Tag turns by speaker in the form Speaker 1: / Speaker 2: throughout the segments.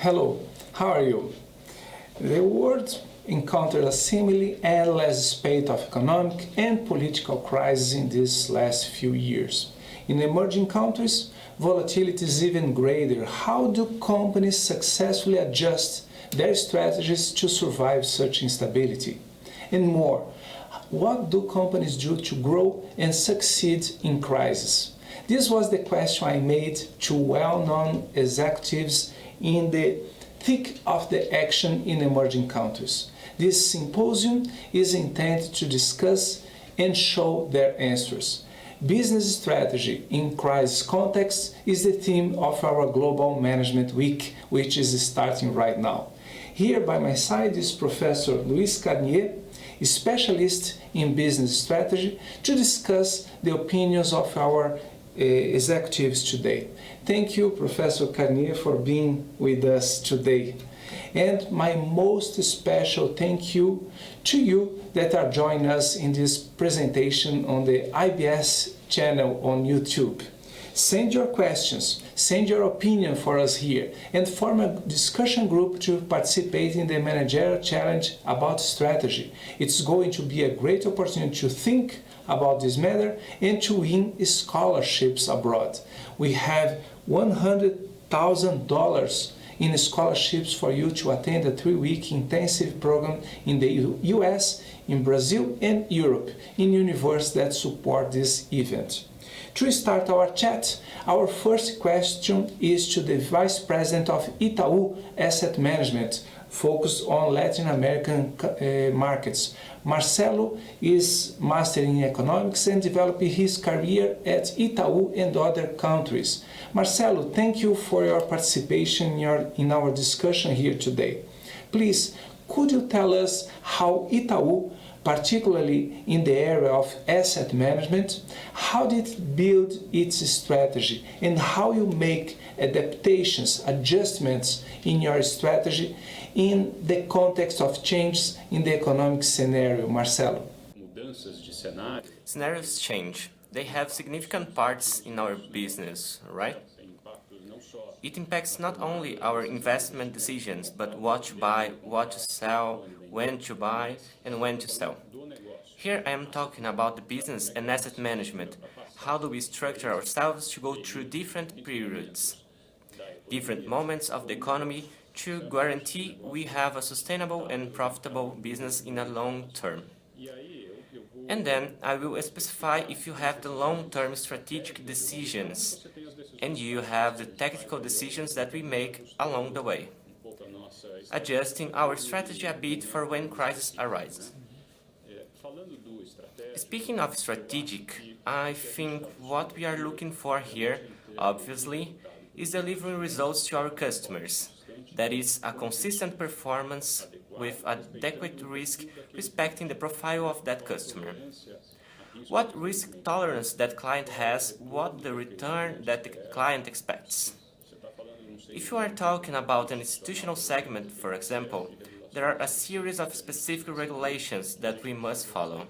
Speaker 1: Hello, how are you? The world encountered a seemingly endless spate of economic and political crises in these last few years. In emerging countries, volatility is even greater. How do companies successfully adjust their strategies to survive such instability? And more, what do companies do to grow and succeed in crisis? This was the question I made to well-known executives in the thick of the action in emerging countries. This symposium is intended to discuss and show their answers. Business strategy in crisis context is the theme of our Global Management Week, which is starting right now. Here by my side is Professor Luis Carnier, a specialist in business strategy, to discuss the opinions of our executives today. Thank you, Professor Carnier, for being with us today. And my most special thank you to you that are joining us in this presentation on the IBS channel on YouTube. Send your questions, send your opinion for us here, and form a discussion group to participate in the Managerial Challenge about strategy. It's going to be a great opportunity to think about this matter and to win scholarships abroad. We have $100,000 in scholarships for you to attend a 3-week intensive program in the US, in Brazil and Europe in universities that support this event. To start our chat, our first question is to the Vice President of Itaú Asset Management, focused on Latin American markets. Marcelo is mastering economics and developing his career at Itaú and other countries. Marcelo, thank you for your participation in our discussion here today. Please, could you tell us how Itaú, particularly in the area of asset management, how did it build its strategy and how you make adaptations, adjustments in your strategy in the context of changes in the economic scenario, Marcelo?
Speaker 2: Scenarios change. They have significant parts in our business, right? It impacts not only our investment decisions, but what to buy, what to sell, when to buy, and when to sell. Here I am talking about the business and asset management. How do we structure ourselves to go through different periods, different moments of the economy to guarantee we have a sustainable and profitable business in a long term. And then I will specify if you have the long-term strategic decisions and you have the tactical decisions that we make along the way, adjusting our strategy a bit for when crisis arises. Speaking of strategic, I think what we are looking for here, obviously, is delivering results to our customers. That is a consistent performance with adequate risk respecting the profile of that customer. What risk tolerance that client has, what the return that the client expects. If you are talking about an institutional segment, for example, there are a series of specific regulations that we must follow.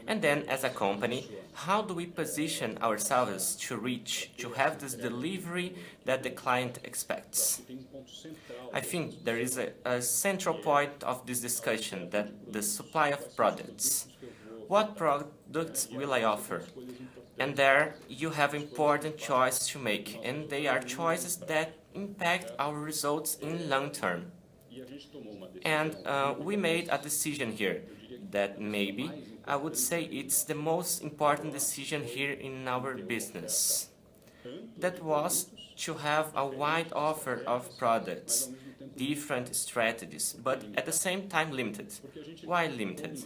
Speaker 2: And then, as a company, how do we position ourselves to have this delivery that the client expects? I think there is a central point of this discussion, that the supply of products. What products will I offer? And there you have important choices to make, and they are choices that impact our results in long term. And we made a decision here that maybe I would say it's the most important decision here in our business. That was to have a wide offer of products, different strategies, but at the same time limited. Why limited?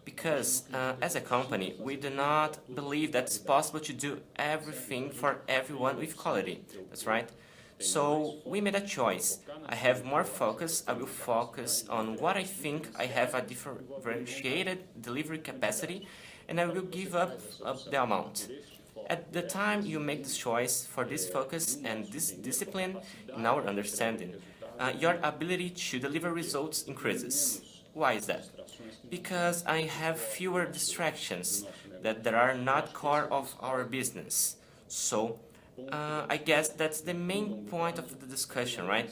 Speaker 2: Because as a company, we do not believe that it's possible to do everything for everyone with quality. That's right. So we made a choice. I have more focus. I will focus on what I think I have a differentiated delivery capacity, and I will give up the amount. At the time you make this choice for this focus and this discipline in our understanding, your ability to deliver results increases. Why is that? Because I have fewer distractions that are not core of our business. So I guess that's the main point of the discussion, right?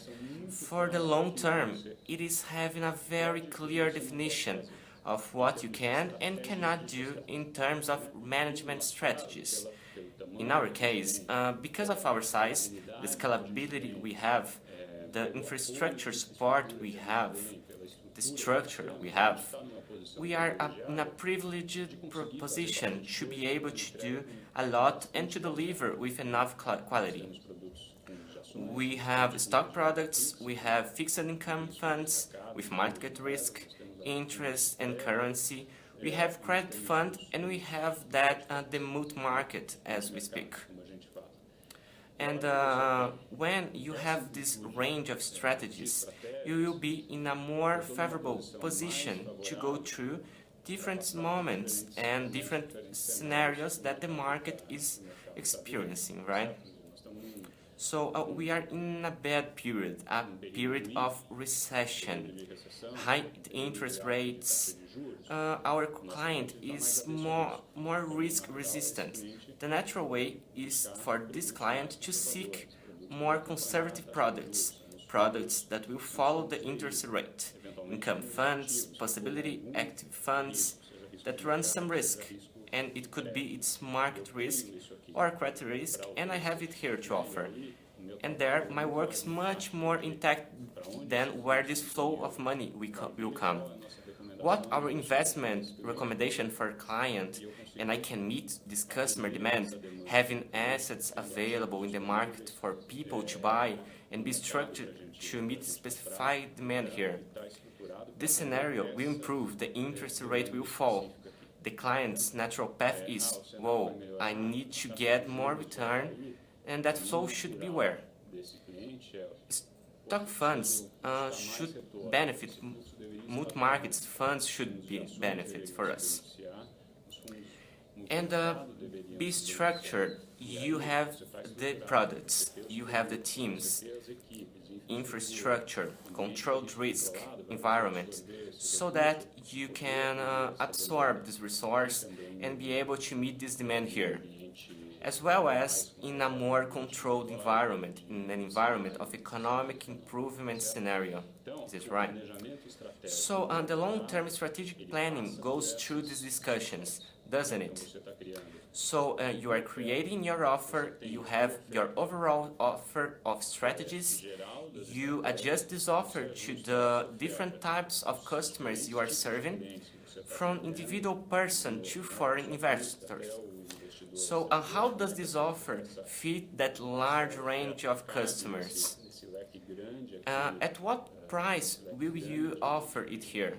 Speaker 2: For the long term, it is having a very clear definition of what you can and cannot do in terms of management strategies. In our case, because of our size, the scalability we have, the infrastructure support we have, the structure we are in a privileged position to be able to do a lot and to deliver with enough quality. We have stock products, we have fixed income funds with market risk, interest and currency, we have credit fund, and we have that the multi-market as we speak. And when you have this range of strategies, you will be in a more favorable position to go through different moments and different scenarios that the market is experiencing, right? So we are in a bad period, a period of recession, high interest rates. Our client is more risk resistant. The natural way is for this client to seek more conservative products, products that will follow the interest rate, income funds, possibility active funds that run some risk, and it could be its market risk or credit risk, and I have it here to offer. And there, my work is much more intact than where this flow of money will come. What our investment recommendation for a client, and I can meet this customer demand, having assets available in the market for people to buy and be structured to meet specified demand here. This scenario will improve, the interest rate will fall. The client's natural path is, whoa, I need to get more return, and that flow should be where? Stock funds should benefit, multi-markets funds should be benefit for us. And be structured, you have the products, you have the teams, infrastructure, controlled risk, environment, so that you can absorb this resource and be able to meet this demand here, as well as in a more controlled environment, in an environment of economic improvement scenario. Is this right? So the long-term strategic planning goes through these discussions, doesn't it? So you are creating your offer, you have your overall offer of strategies, you adjust this offer to the different types of customers you are serving, from individual person to foreign investors. So how does this offer fit that large range of customers? At what price will you offer it here?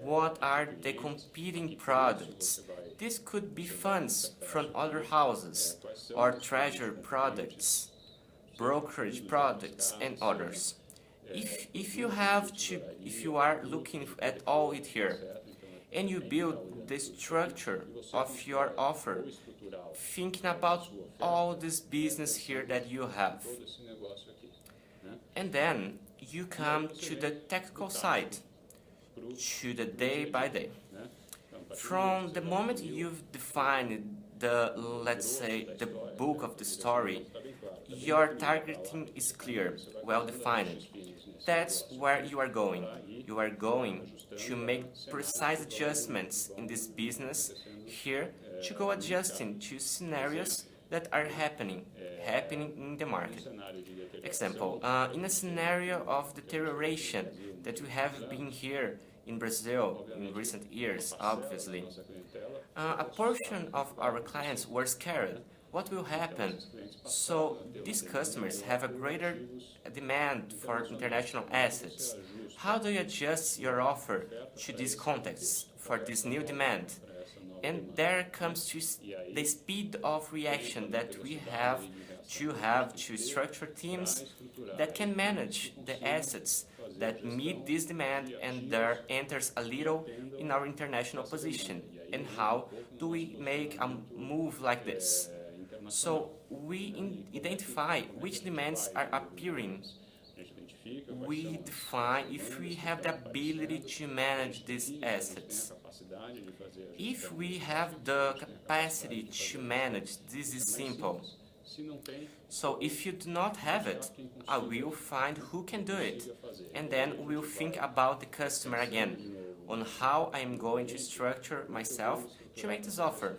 Speaker 2: What are the competing products? This could be funds from other houses, or treasury products, brokerage products, and others. If you are looking at all it here, and you build the structure of your offer, thinking about all this business here that you have. And then you come to the technical side, to the day by day. From the moment you've defined the, let's say, the book of the story, your targeting is clear, well defined. That's where you are going. You are going to make precise adjustments in this business here to go adjusting to scenarios that are happening in the market. Example, in a scenario of deterioration that we have been here in Brazil in recent years, obviously, a portion of our clients were scared. What will happen? So these customers have a greater demand for international assets. How do you adjust your offer to this context for this new demand? And there comes to the speed of reaction that we have to structure teams that can manage the assets that meet this demand, and there enters a little in our international position. And how do we make a move like this? So we identify which demands are appearing. We define if we have the ability to manage these assets. If we have the capacity to manage, this is simple. So if you do not have it, I will find who can do it, and then we'll think about the customer again, on how I'm going to structure myself to make this offer.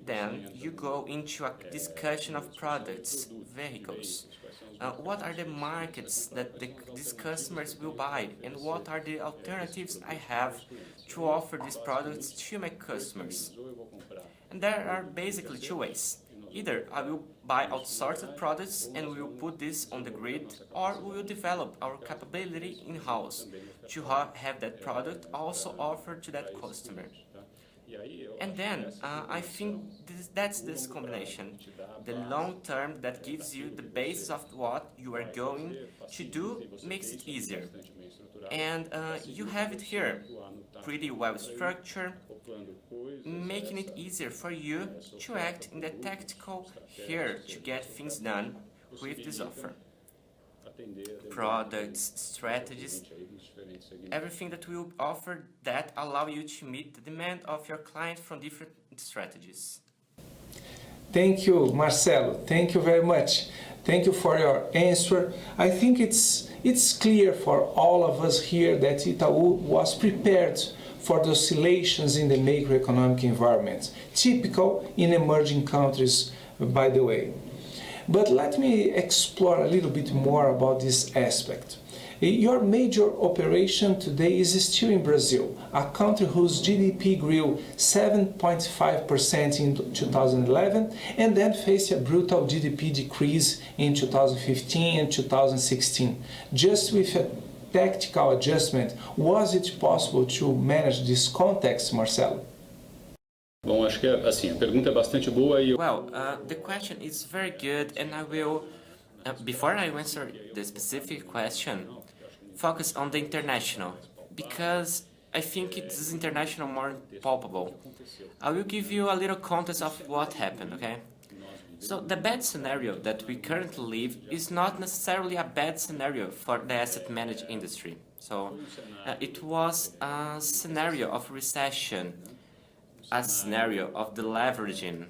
Speaker 2: Then you go into a discussion of products, vehicles. What are the markets that these customers will buy, and what are the alternatives I have to offer these products to my customers? And there are basically two ways. Either I will buy outsourced products and we will put this on the grid, or we will develop our capability in-house to have that product also offered to that customer. And then I think that's this combination, the long term that gives you the basis of what you are going to do makes it easier. And you have it here, pretty well structured, making it easier for you to act in the tactical here to get things done with this offer. Products, strategies, everything that will offer that allow you to meet the demand of your client from different strategies.
Speaker 1: Thank you, Marcelo. Thank you very much. Thank you for your answer. I think it's clear for all of us here that Itaú was prepared for the oscillations in the macroeconomic environment, typical in emerging countries, by the way. But let me explore a little bit more about this aspect. Your major operation today is still in Brazil, a country whose GDP grew 7.5% in 2011 and then faced a brutal GDP decrease in 2015 and 2016. Just with a tactical adjustment, was it possible to manage this context, Marcelo?
Speaker 3: Bom, acho que assim, a pergunta é bastante boa e
Speaker 2: Well, the question is very good, and I will, before I answer the specific question, focus on the international, because I think it is international more palpable. I will give you a little context of what happened, okay? So the bad scenario that we currently live is not necessarily a bad scenario for the asset management industry. So it was a scenario of recession, a scenario of deleveraging,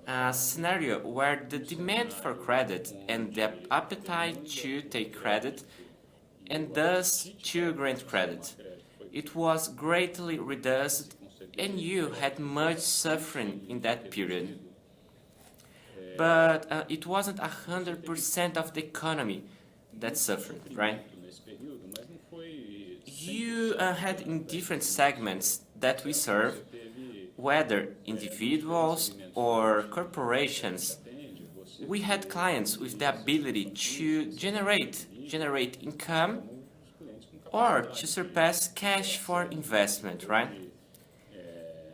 Speaker 2: a scenario where the demand for credit and the appetite to take credit and thus to grant credit, it was greatly reduced, and you had much suffering in that period. But it wasn't 100% of the economy that suffered, right? You had in different segments that we serve, whether individuals or corporations, we had clients with the ability to generate income or to surpass cash for investment, right?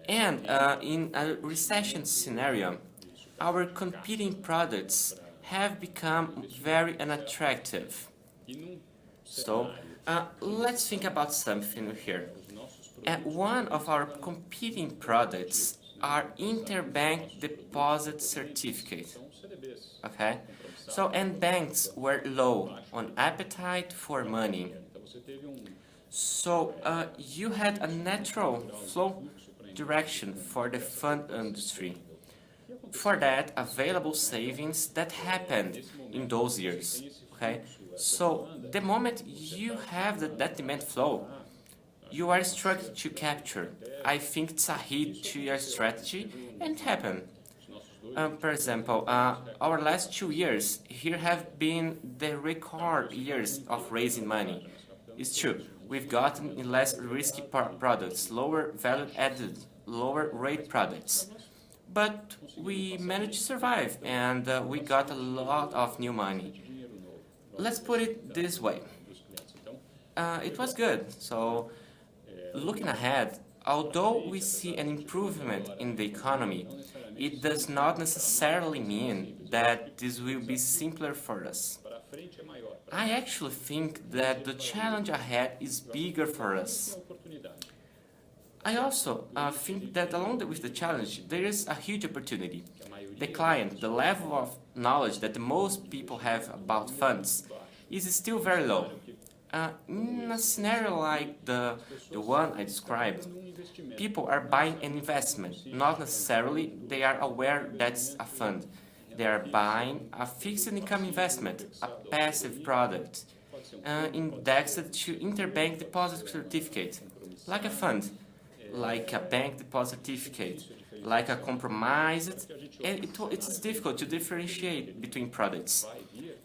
Speaker 2: And in a recession scenario, our competing products have become very unattractive. So let's think about something here. One of our competing products are interbank deposit certificate. Okay, so and banks were low on appetite for money. So you had a natural flow direction for the fund industry. For that, available savings that happened in those years. Okay, so the moment you have that demand flow, you are struck to capture. I think it's a hit to your strategy, and it happened. For example, our last 2 years here have been the record years of raising money. It's true, we've gotten less risky products, lower value added, lower rate products. But we managed to survive, and we got a lot of new money. Let's put it this way. It was good. So, looking ahead, although we see an improvement in the economy, it does not necessarily mean that this will be simpler for us. I actually think that the challenge ahead is bigger for us. I also think that along with the challenge, there is a huge opportunity. The client, the level of knowledge that the most people have about funds is still very low. In a scenario like the one I described, people are buying an investment, not necessarily they are aware that's a fund. They are buying a fixed income investment, a passive product, indexed to interbank deposit certificate, like a fund, like a bank deposit certificate, like a compromised, and it's difficult to differentiate between products.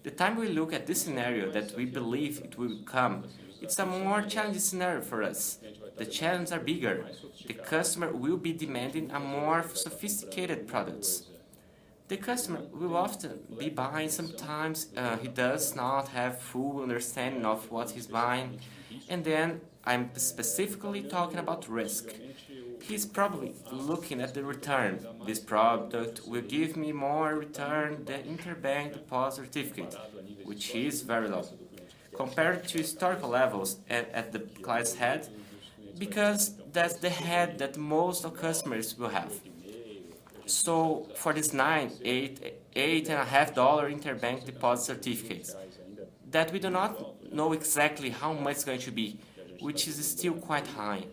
Speaker 2: The time we look at this scenario that we believe it will come, it's a more challenging scenario for us. The challenges are bigger. The customer will be demanding a more sophisticated products. The customer will often be buying, sometimes he does not have full understanding of what he's buying, and then I'm specifically talking about risk. He's probably looking at the return. This product will give me more return than interbank deposit certificate, which is very low, compared to historical levels at the client's head, because that's the head that most of customers will have. So for this $8.5 interbank deposit certificates, that we do not know exactly how much it's going to be, which is still quite high.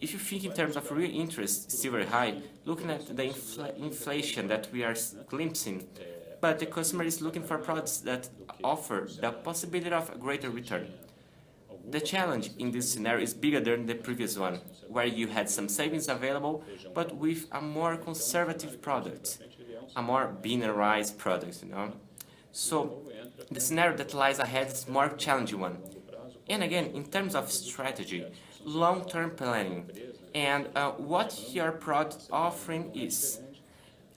Speaker 2: If you think in terms of real interest, still very high, looking at the inflation that we are glimpsing, but the customer is looking for products that offer the possibility of a greater return. The challenge in this scenario is bigger than the previous one, where you had some savings available, but with a more conservative product, a more binarized product, So the scenario that lies ahead is a more challenging one. And again, in terms of strategy, long-term planning, and what your product offering is.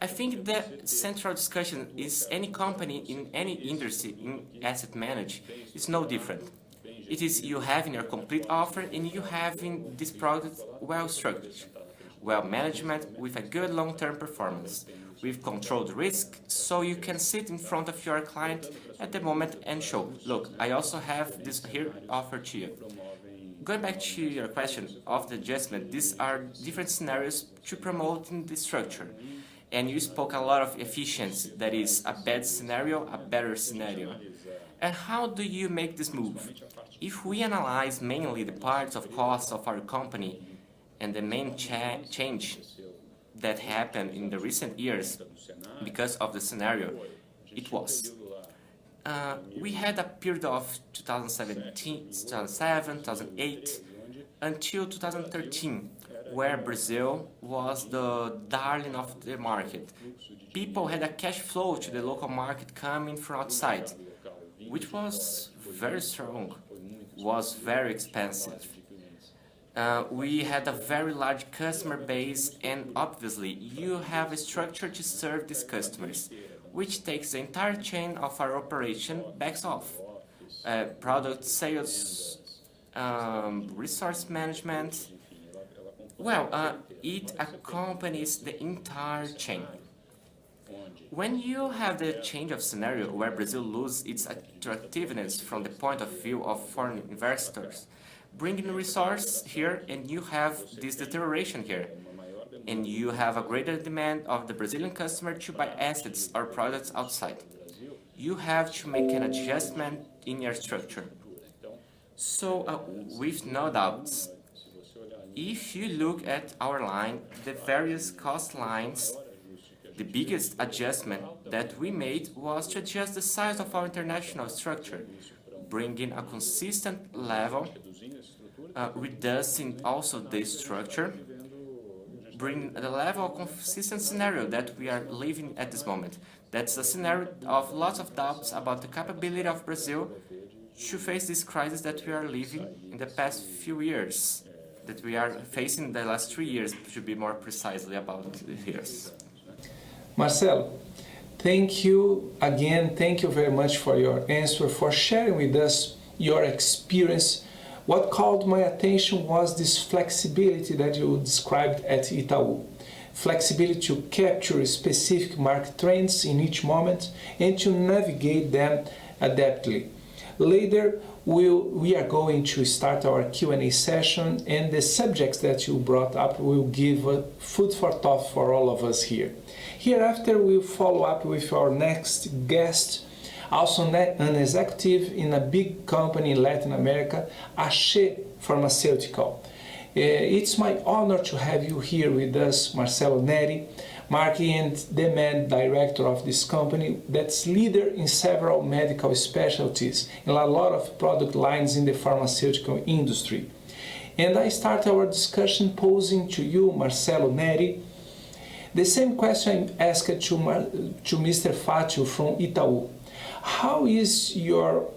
Speaker 2: I think the central discussion is any company in any industry in asset management is no different. It is you having your complete offer and you having this product well structured, well management with a good long-term performance, with controlled risk, so you can sit in front of your client at the moment and show, look, I also have this here offer to you. Going back to your question of the adjustment, these are different scenarios to promoting the structure. And you spoke a lot of efficiency, that is a bad scenario, a better scenario. And how do you make this move? If we analyze mainly the parts of costs of our company and the main change that happened in the recent years because of the scenario, it was. We had a period of 2017, 2007, 2008 until 2013 where Brazil was the darling of the market. People had a cash flow to the local market coming from outside, which was very strong, was very expensive. We had a very large customer base, and obviously you have a structure to serve these customers, which takes the entire chain of our operation backs off. Product sales, resource management. It accompanies the entire chain. When you have the change of scenario where Brazil loses its attractiveness from the point of view of foreign investors, bringing resource here, and you have this deterioration here, and you have a greater demand of the Brazilian customer to buy assets or products outside. You have to make an adjustment in your structure. So, with no doubts, if you look at our line, the various cost lines, the biggest adjustment that we made was to adjust the size of our international structure, bringing a consistent level, reducing also the structure, bringing the level of consistent scenario that we are living at this moment. That's a scenario of lots of doubts about the capability of Brazil to face this crisis that we are living in the past few years, that we are facing the last 3 years, to be more precisely about the years.
Speaker 1: Marcelo, thank you again. Thank you very much for your answer, for sharing with us your experience. What caught my attention was this flexibility that you described at Itaú. Flexibility to capture specific market trends in each moment and to navigate them adeptly. Later, we are going to start our Q&A session, and the subjects that you brought up will give food for thought for all of us here. Hereafter, we'll follow up with our next guest, also an executive in a big company in Latin America, Aché Pharmaceutical. It's my honor to have you here with us, Marcelo Neri. marketing and demand director of this company that's leader in several medical specialties and a lot of product lines in the pharmaceutical industry. And I start our discussion posing to you, Marcelo Neri, the same question I asked to Mr. Fátio from Itaú. How is your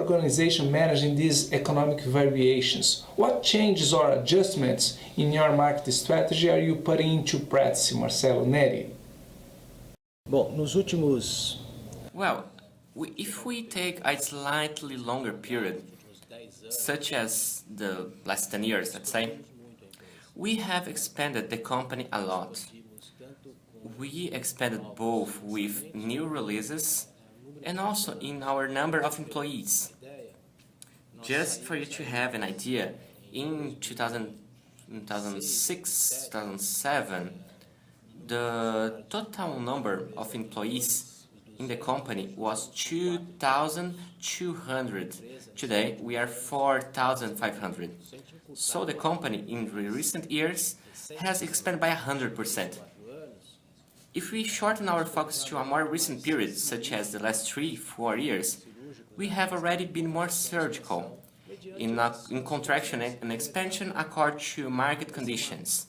Speaker 1: organization managing these economic variations? What changes or adjustments in your market strategy are you putting into practice, Marcelo Neri?
Speaker 4: Bom, nos últimos
Speaker 2: Well, if we take a slightly longer period, such as the last 10 years, let's say, we have expanded the company a lot. We expanded both with new releases and also in our number of employees. Just for you to have an idea, in 2006, 2007, the total number of employees in the company was 2,200. Today, we are 4,500. So the company in recent years has expanded by 100%. If we shorten our focus to a more recent period, such as the last 3-4 years, we have already been more surgical in contraction and expansion according to market conditions.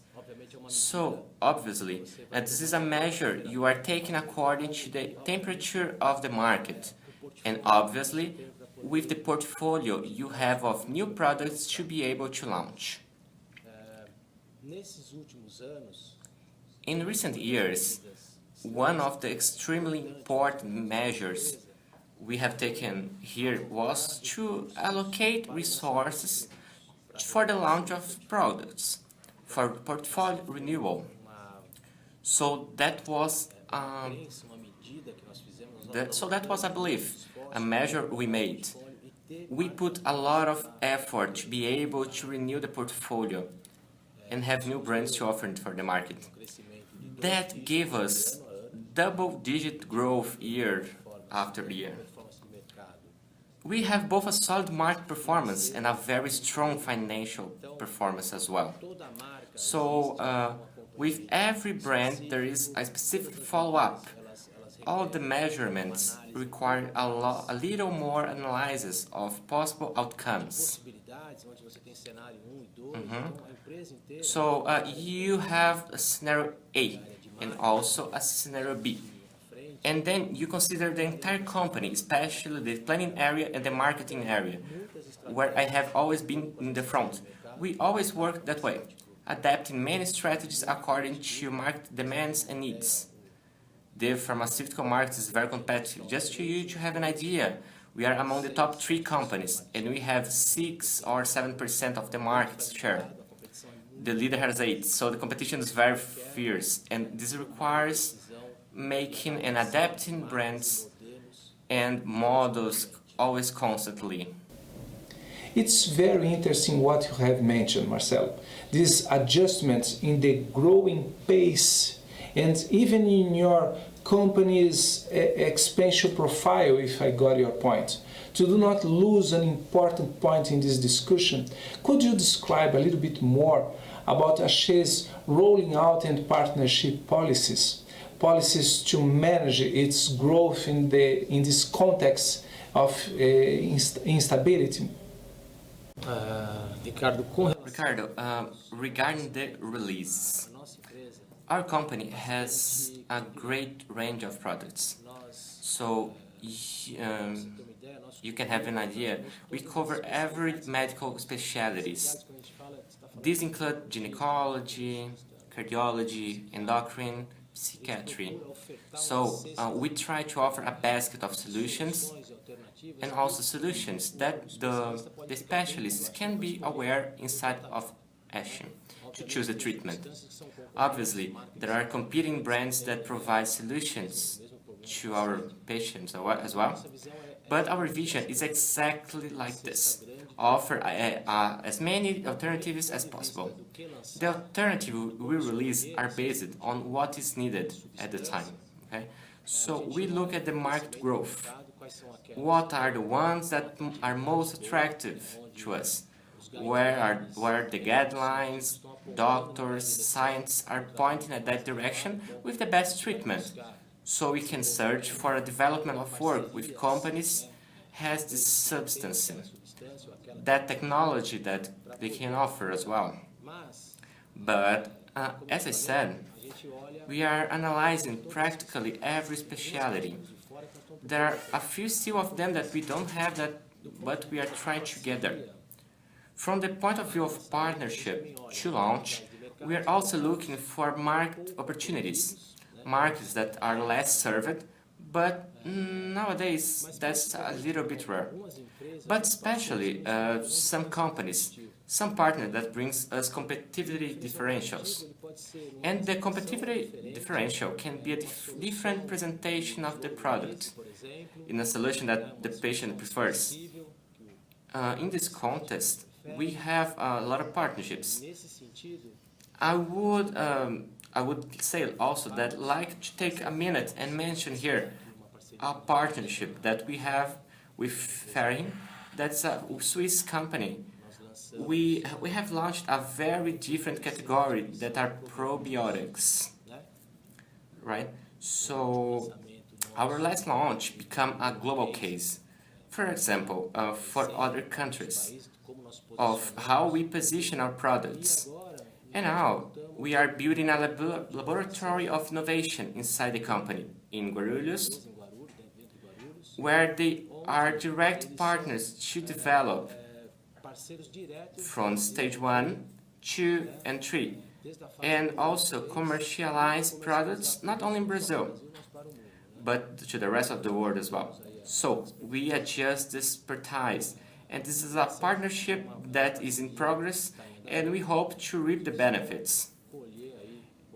Speaker 2: So, obviously, this is a measure you are taking according to the temperature of the market, and obviously, with the portfolio you have of new products to be able to launch. In recent years, one of the extremely important measures we have taken here was to allocate resources for the launch of products, for portfolio renewal. So that was, I believe, a measure we made. We put a lot of effort to be able to renew the portfolio and have new brands to offer for the market. That gave us double-digit growth year after year. We have both a solid market performance and a very strong financial performance as well. So, with every brand, there is a specific follow-up. All the measurements require a little more analysis of possible outcomes. So, you have a scenario A and also a scenario B. And then you consider the entire company, especially the planning area and the marketing area, where I have always been in the front. We always work that way, adapting many strategies according to market demands and needs. The pharmaceutical market is very competitive. Just to you to have an idea, we are among the top 3 companies, and we have 6 or 7% of the market share. The leader has 8, so the competition is very fierce, and this requires making and adapting brands and models always constantly.
Speaker 1: It's very interesting what you have mentioned, Marcelo. These adjustments in the growing pace and even in your company's expansion profile, if I got your point. To do not lose an important point in this discussion, could you describe a little bit more about Axé's rolling out and partnership policies to manage its growth in this context of instability?
Speaker 2: Ricardo, regarding the release, our company has a great range of products. So you can have an idea. We cover every medical specialties. These include gynecology, cardiology, endocrine, psychiatry. So we try to offer a basket of solutions and also solutions that the specialists can be aware inside of action to choose a treatment. Obviously, there are competing brands that provide solutions to our patients as well, but our vision is exactly like this: offer as many alternatives as possible. The alternatives we release are based on what is needed at the time. Okay? So we look at the market growth. What are the ones that are most attractive to us? Where are the guidelines? doctors, scientists are pointing at that direction with the best treatment. So we can search for a development of work with companies has this substance, that technology that they can offer as well. But as I said, we are analyzing practically every specialty. There are a few still of them that we don't have that, but we are trying together. From the point of view of partnership to launch, we are also looking for market opportunities, markets that are less served, but nowadays that's a little bit rare. But especially some companies, some partners that brings us competitivity differentials. And the competitivity differential can be a different presentation of the product in a solution that the patient prefers. In this context, we have a lot of partnerships. I would say also that I'd like to take a minute and mention here a partnership that we have with Ferring. That's a Swiss company. We have launched a very different category that are probiotics, right? So our last launch became a global case. For example, for other countries, of how we position our products. And now we are building a laboratory of innovation inside the company in Guarulhos, where they are direct partners to develop from stage 1, 2, and 3, and also commercialize products not only in Brazil, but to the rest of the world as well. So we adjust this expertise, and this is a partnership that is in progress, and we hope to reap the benefits.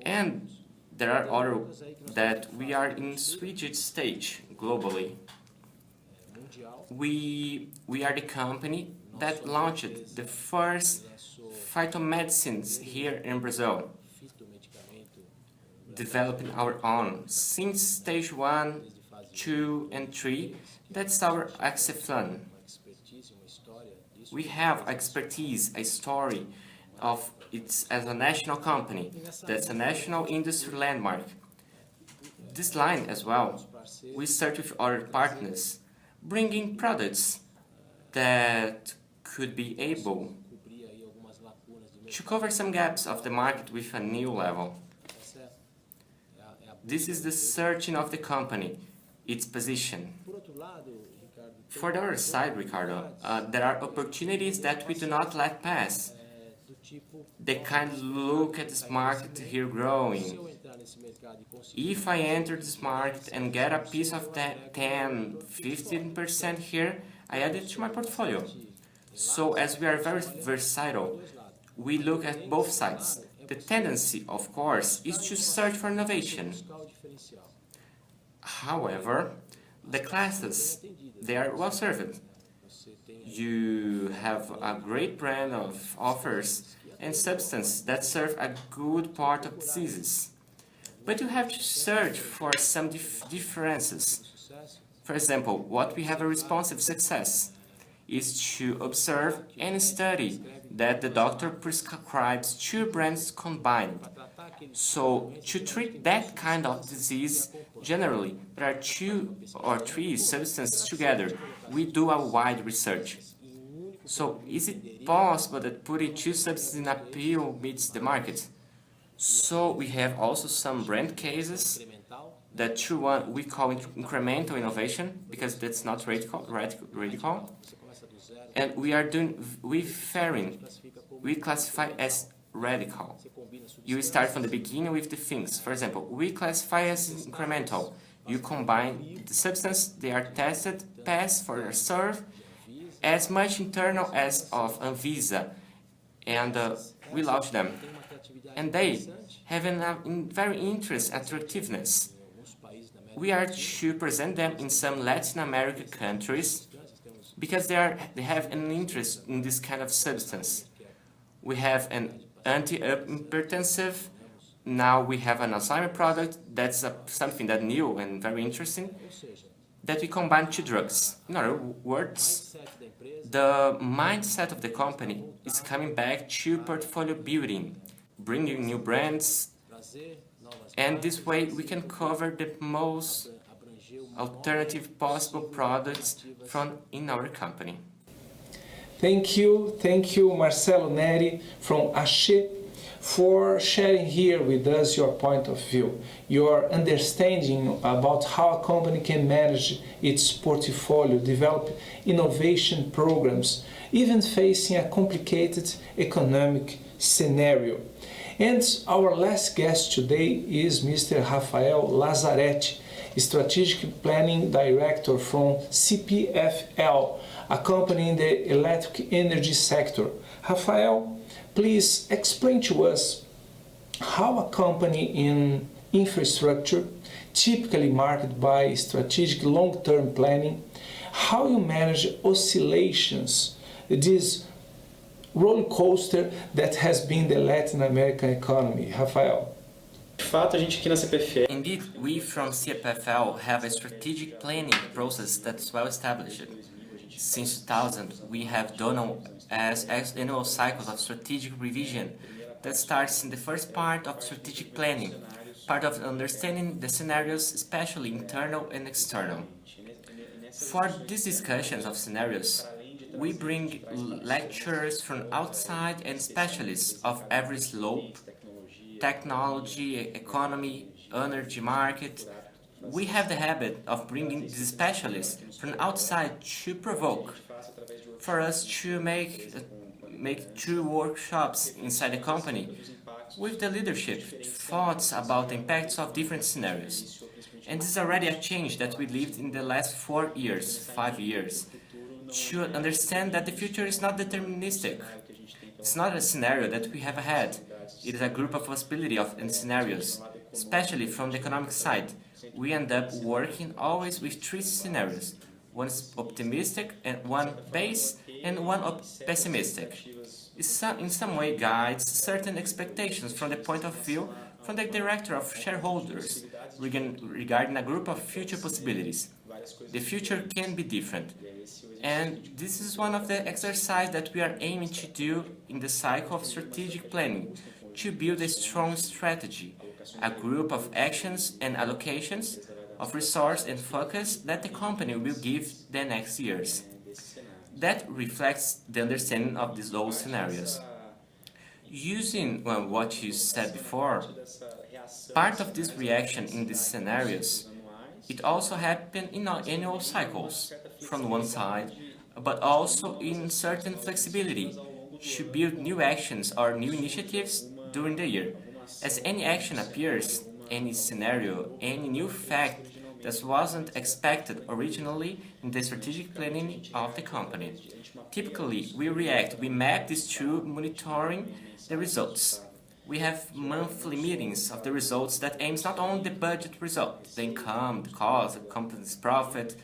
Speaker 2: And there are others that we are in switch stage globally. We are the company that launched the first phytomedicines here in Brazil, developing our own since stage 1, 2, and 3. That's our Axiflan. We have expertise, a story of it as a national company. That's a national industry landmark. This line as well, we search with our partners, bringing products that could be able to cover some gaps of the market with a new level. This is the searching of the company, its position. For the other side, Ricardo, there are opportunities that we do not let pass. They kind of look at this market here growing. If I enter this market and get a piece of that 10, 15% here, I add it to my portfolio. So as we are very versatile, we look at both sides. The tendency, of course, is to search for innovation. However, the classes, they are well served. You have a great brand of offers and substances that serve a good part of diseases. But you have to search for some differences. For example, what we have a responsive success is to observe and study that the doctor prescribes 2 brands combined. So to treat that kind of disease, generally, there are 2 or 3 substances together. We do a wide research. So is it possible that putting 2 substances in a pill meets the market? So we have also some brand cases that through one we call incremental innovation, because that's not radical. And we are doing with Ferring, we classify as radical. You start from the beginning with the things. For example, we classify as incremental. You combine the substance, they are tested, pass for a serve, as much internal as of Anvisa, and we launch them. And they have a very interest attractiveness. We are to present them in some Latin American countries because they have an interest in this kind of substance. We have an antihypertensive. Now we have an Alzheimer product. That's something that new and very interesting, that we combine 2 drugs. In other words, the mindset of the company is coming back to portfolio building. bringing new brands, and this way we can cover the most alternative possible products from in our company.
Speaker 1: Thank you, Marcelo Neri from Axé, for sharing here with us your point of view, your understanding about how a company can manage its portfolio, develop innovation programs, even facing a complicated economic scenario. And our last guest today is Mr. Rafael Lazzaretti, Strategic Planning Director from CPFL, a company in the electric energy sector. Rafael, please explain to us how a company in infrastructure, typically marked by strategic long-term planning, how you manage oscillations, this roller coaster that has been the Latin American economy. Rafael.
Speaker 5: De fato, a gente aqui na CPFL
Speaker 2: Indeed, we from CPFL have a strategic planning process that's well established. Since 2000, we have done as annual cycles of strategic revision that starts in the first part of strategic planning, part of understanding the scenarios, especially internal and external. For these discussions of scenarios, we bring lecturers from outside and specialists of every slope, technology, economy, energy market. We have the habit of bringing these specialists from outside to provoke, for us to make true workshops inside the company with the leadership, thoughts about the impacts of different scenarios. And this is already a change that we lived in the last 4 years, 5 years, to understand that the future is not deterministic. It's not a scenario that we have ahead. It is a group of possibility and scenarios, especially from the economic side. We end up working always with 3 scenarios. One is optimistic, and one base, and one pessimistic. It in some way guides certain expectations from the point of view from the director of shareholders regarding a group of future possibilities. The future can be different. And this is one of the exercises that we are aiming to do in the cycle of strategic planning, to build a strong strategy, a group of actions and allocations of resource and focus that the company will give the next years. That reflects the understanding of these old scenarios. Using what you said before, part of this reaction in these scenarios, it also happens in our annual cycles, from one side, but also in certain flexibility to build new actions or new initiatives during the year. As any action appears, any scenario, any new fact that wasn't expected originally in the strategic planning of the company. Typically, we map this through monitoring the results. We have monthly meetings of the results that aims not only the budget result, the income, the cost, the company's profit,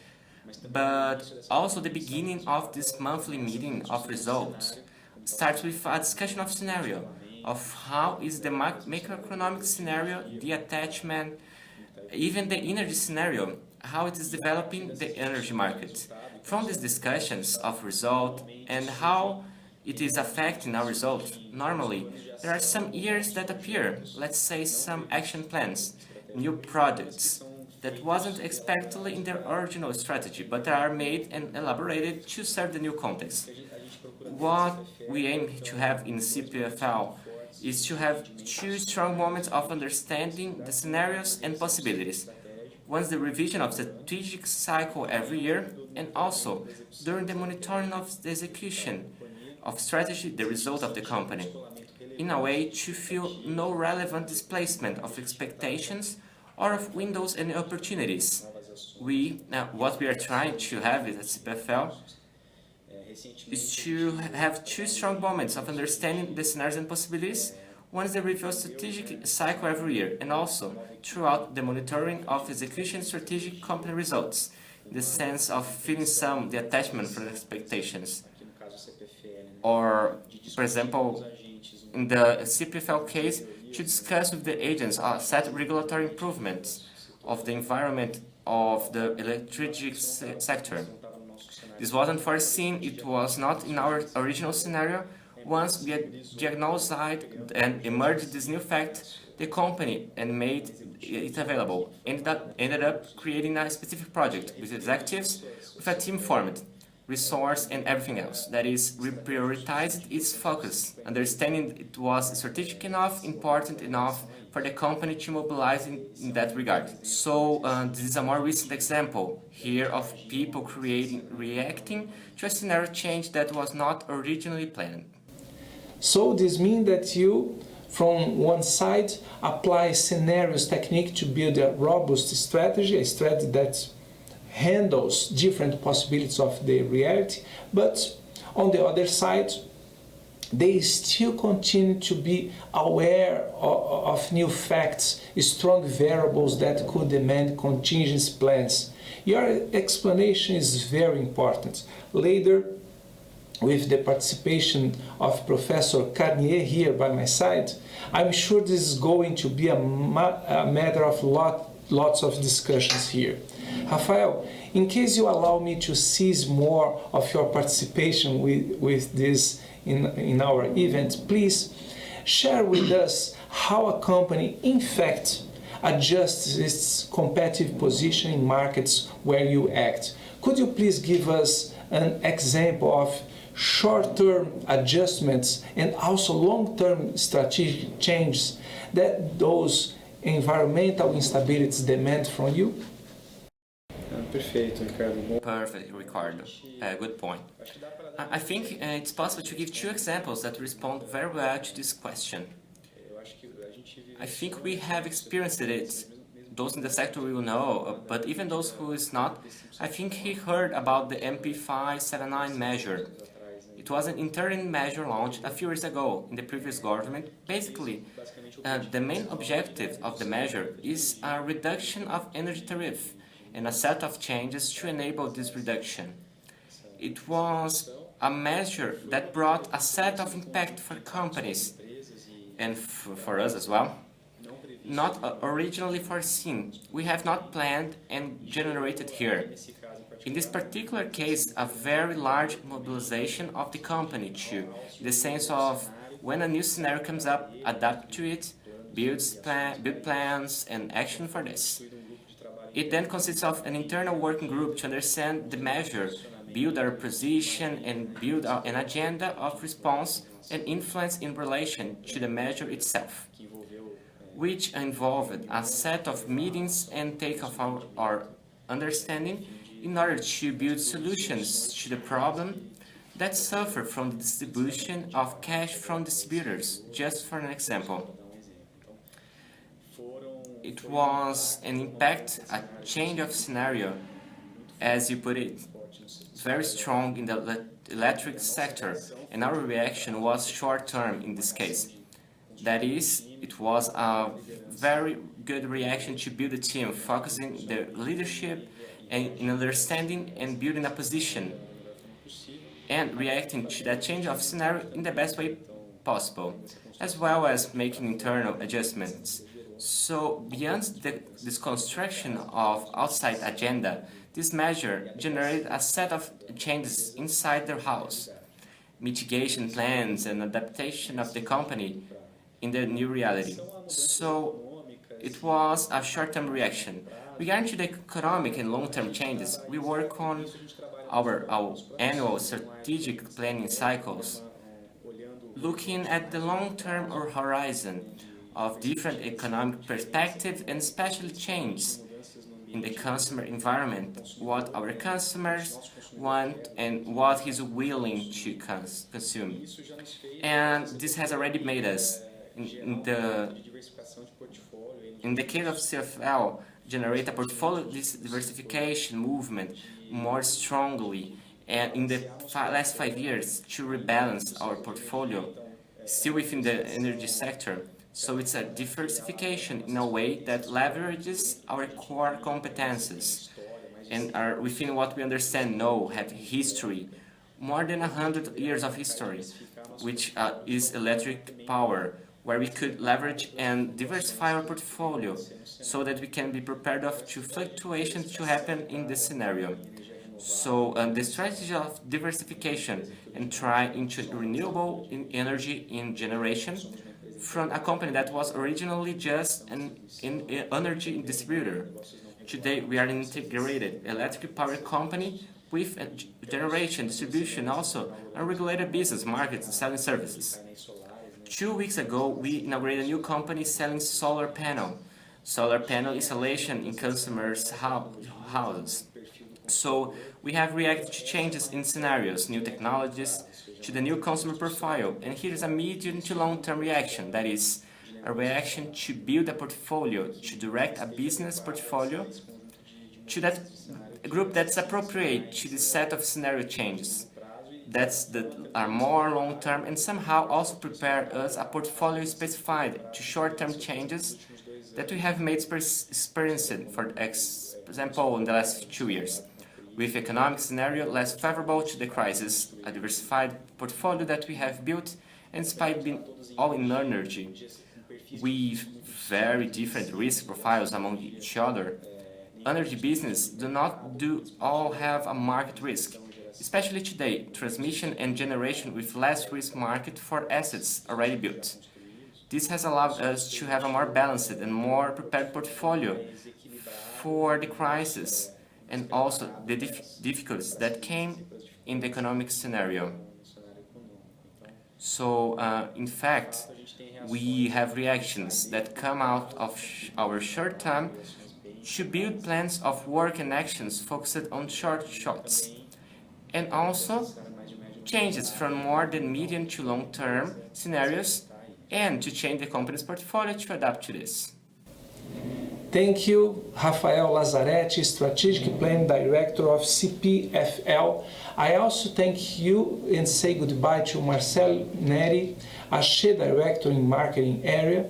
Speaker 2: but also the beginning of this monthly meeting of results starts with a discussion of scenario, of how is the macroeconomic scenario, the attachment, even the energy scenario, how it is developing the energy market. From these discussions of result and how it is affecting our results, normally there are some years that appear, let's say some action plans, new products that wasn't expected in their original strategy, but are made and elaborated to serve the new context. What we aim to have in CPFL is to have 2 strong moments of understanding the scenarios and possibilities. Once the revision of the strategic cycle every year, and also during the monitoring of the execution of strategy, the result of the company, in a way to feel no relevant displacement of expectations or of windows and opportunities. What we are trying to have at CPFL is to have 2 strong moments of understanding the scenarios and possibilities, one is the review of strategic cycle every year, and also throughout the monitoring of execution strategic company results, in the sense of feeling the attachment from expectations. Or, for example, in the CPFL case, to discuss with the agents set regulatory improvements of the environment of the electric sector. This wasn't foreseen, it was not in our original scenario. Once we had diagnosed and emerged this new fact, the company and made it available. Ended up creating a specific project with executives, with a team formed, resource and everything else. That is, we prioritized its focus, understanding it was strategic enough, important enough for the company to mobilize in that regard. So this is a more recent example here of people reacting to a scenario change that was not originally planned.
Speaker 1: So this means that you, from one side, apply scenarios technique to build a robust strategy, a strategy that handles different possibilities of the reality, but on the other side, they still continue to be aware of new facts, strong variables that could demand contingency plans. Your explanation is very important. Later, with the participation of Professor Carnier here by my side, I'm sure this is going to be a matter of lots of discussions here. Rafael, in case you allow me to seize more of your participation with this in our event, please share with us how a company in fact adjusts its competitive position in markets where you act. Could you please give us an example of short-term adjustments and also long-term strategic changes that those environmental instabilities demand from you?
Speaker 5: Perfeito, Ricardo.
Speaker 2: Perfect, Ricardo. Good point. I think it's possible to give two examples that respond very well to this question. I think we have experienced it. Those in the sector will know, but even those who is not, I think he heard about the MP579 measure. It was an interim measure launched a few years ago in the previous government. Basically, the main objective of the measure is a reduction of energy tariff and a set of changes to enable this reduction. It was a measure that brought a set of impact for companies and for us as well, not originally foreseen. We have not planned and generated here. In this particular case, a very large mobilization of the company too, in the sense of when a new scenario comes up, adapt to it, build plans and action for this. It then consists of an internal working group to understand the measure, build our position and build an agenda of response and influence in relation to the measure itself, which involved a set of meetings and take of our understanding in order to build solutions to the problem that suffer from the distribution of cash from distributors, just for an example. It was an impact, a change of scenario, as you put it, very strong in the electric sector, and our reaction was short-term in this case. That is, it was a very good reaction to build a team, focusing the leadership and in understanding and building a position, and reacting to that change of scenario in the best way possible, as well as making internal adjustments. So beyond this construction of outside agenda, this measure generated a set of changes inside their house, mitigation plans and adaptation of the company in the new reality. So it was a short-term reaction. Regarding to the economic and long-term changes, we work on our annual strategic planning cycles, looking at the long-term or horizon of different economic perspectives and especially changes in the consumer environment, what our customers want and what he's willing to consume. And this has already made us, in the case of CFL, generate a portfolio diversification movement more strongly, and in the last 5 years to rebalance our portfolio still within the energy sector. So it's a diversification in a way that leverages our core competences and are within what we understand, know, have history, more than 100 years of history, which is electric power, where we could leverage and diversify our portfolio so that we can be prepared to fluctuations to happen in this scenario. So the strategy of diversification and try into renewable energy in generation from a company that was originally just an energy distributor. Today we are an integrated electric power company with a generation, distribution, also unregulated business, markets, and selling services. 2 weeks ago, we inaugurated a new company selling solar panel installation in customers' houses. So we have reacted to changes in scenarios, new technologies, to the new consumer profile. And here's a medium to long-term reaction, that is, a reaction to build a portfolio, to direct a business portfolio to that group that's appropriate to the set of scenario changes that are more long-term and somehow also prepare us a portfolio specified to short-term changes that we have made experiencing, for example, in the last 2 years. With economic scenario less favorable to the crisis, a diversified portfolio that we have built, and despite being all in energy, with very different risk profiles among each other, energy business do not all have a market risk, especially today, transmission and generation with less risk market for assets already built. This has allowed us to have a more balanced and more prepared portfolio for the crisis and also the difficulties that came in the economic scenario. So, in fact, we have reactions that come out of our short term to build plans of work and actions focused on short shots, and also changes from more than medium to long term scenarios and to change the company's portfolio to adapt to this.
Speaker 1: Thank you, Rafael Lazzaretti, Strategic Planning Director of CPFL. I also thank you and say goodbye to Marcelo Neri, Axé Director in Marketing Area,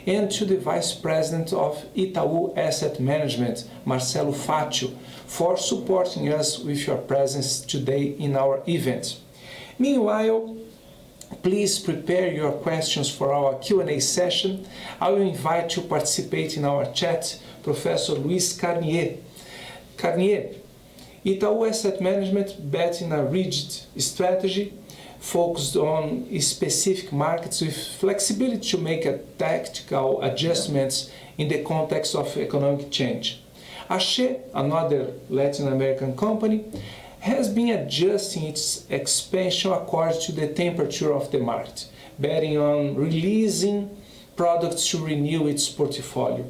Speaker 1: and to the Vice President of Itaú Asset Management, Marcelo Fátio, for supporting us with your presence today in our event. Meanwhile, please prepare your questions for our Q&A session. I will invite to participate in our chat Professor Luis Carnier. Carnier, Itaú Asset Management bet in a rigid strategy focused on specific markets with flexibility to make tactical adjustments in the context of economic change. Axé, another Latin American company, has been adjusting its expansion according to the temperature of the market, betting on releasing products to renew its portfolio.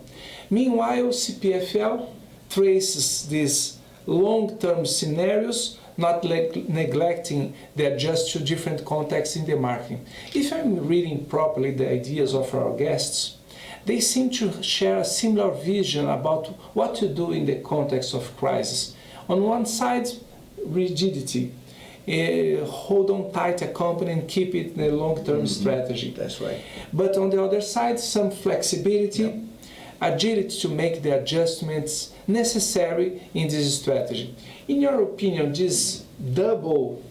Speaker 1: Meanwhile, CPFL traces these long-term scenarios, not neglecting the adjust to different contexts in the market. If I'm reading properly the ideas of our guests, they seem to share a similar vision about what to do in the context of crisis. On one side, rigidity, hold on tight a company and keep it in a long-term strategy.
Speaker 4: That's right.
Speaker 1: But on the other side, some flexibility, agility to make the adjustments necessary in this strategy. In your opinion, this double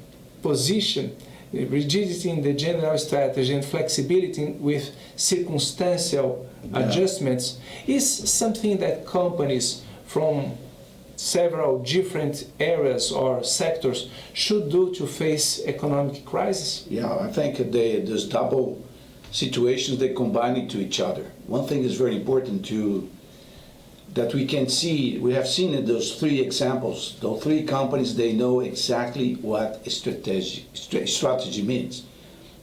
Speaker 1: position, rigidity in the general strategy and flexibility with circumstantial adjustments, is something that companies from several different areas or sectors should do to face economic crisis?
Speaker 6: Yeah, I think those double situations, they combine into each other. One thing is very important that we have seen in those three examples, those three companies, they know exactly what strategy means.